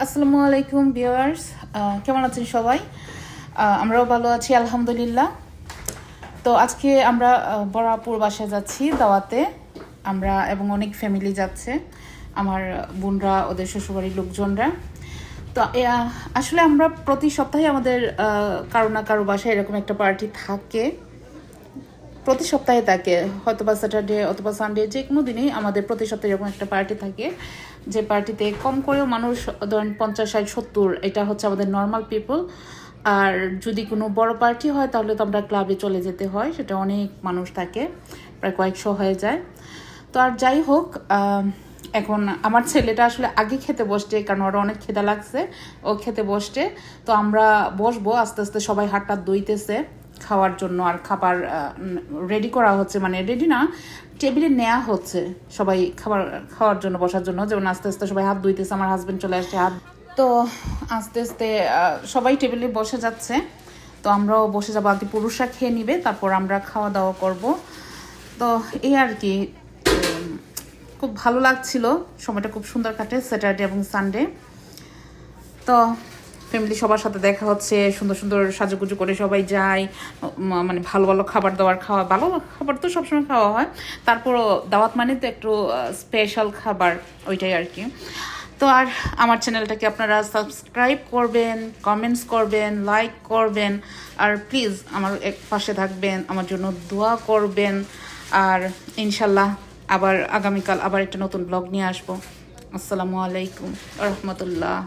আসসালামু আলাইকুম ভিউয়ার্স, কেমন আছেন সবাই? আমরাও ভালো আছি আলহামদুলিল্লাহ। তো আজকে আমরা বরাপুর বাসায় যাচ্ছি দাওয়াতে। আমরা এবং অনেক ফ্যামিলি যাচ্ছে, আমার বোনরা, ওদের শ্বশুরবাড়ির লোকজনরা। তো আসলে আমরা প্রতি সপ্তাহে আমাদের কারো না কারো বাসায় এরকম একটা পার্টি থাকে, প্রতি সপ্তাহে থাকে, হয়তো বা স্যাটারডে অথবা সানডে, যে কোনো দিনেই আমাদের প্রতি সপ্তাহে এরকম একটা পার্টি থাকে, যে পার্টিতে কম করেও মানুষ ধরেন 50, 60, 70, এটা হচ্ছে আমাদের নর্মাল পিপল। আর যদি কোনো বড় পার্টি হয় তাহলে তো আমরা ক্লাবে চলে যেতে হয়, সেটা অনেক মানুষ থাকে, প্রায় কয়েকশো হয়ে যায়। তো আর যাই হোক, এখন আমার ছেলেটা আসলে আগে খেতে বসছে, কারণ ওরা অনেক খেদা লাগছে, ও খেতে বসছে। তো আমরা বসবো, আস্তে আস্তে সবাই হাতটা ধুইতেছে খাওয়ার জন্য, আর খাবার রেডি করা হচ্ছে, মানে রেডি না, টেবিলে নেওয়া হচ্ছে সবাই খাওয়ার জন্য, বসার জন্য। যেমন আস্তে আস্তে সবাই হাত ধুইতেছে, আমার হাজবেন্ড চলে আসছে হাত। তো আস্তে আস্তে সবাই টেবিলে বসে যাচ্ছে। তো আমরাও বসে যাবো, আগে পুরুষরা খেয়ে নিবে, তারপর আমরা খাওয়া দাওয়া করব। তো এই আর কি, খুব ভালো লাগছিল, সময়টা খুব সুন্দর কাটে স্যাটারডে এবং সানডে। তো ফ্যামিলি সবার সাথে দেখা হচ্ছে, সুন্দর সুন্দর সাজুগুজু করে সবাই যায়, মানে ভালো ভালো খাবার দাবার খাওয়া, ভালো খাবার তো সবসময় খাওয়া হয়, তারপরও দাওয়াত মানে তো একটু স্পেশাল খাবার, ওইটাই আর কি। তো আর আমার চ্যানেলটাকে আপনারা সাবস্ক্রাইব করবেন, কমেন্টস করবেন, লাইক করবেন, আর প্লিজ আমার এক পাশে থাকবেন, আমার জন্য দোয়া করবেন। আর ইনশাল্লাহ আবার আগামীকাল আবার একটা নতুন ব্লগ নিয়ে আসবো। আসসালামু আলাইকুম ওয়া রাহমাতুল্লাহ।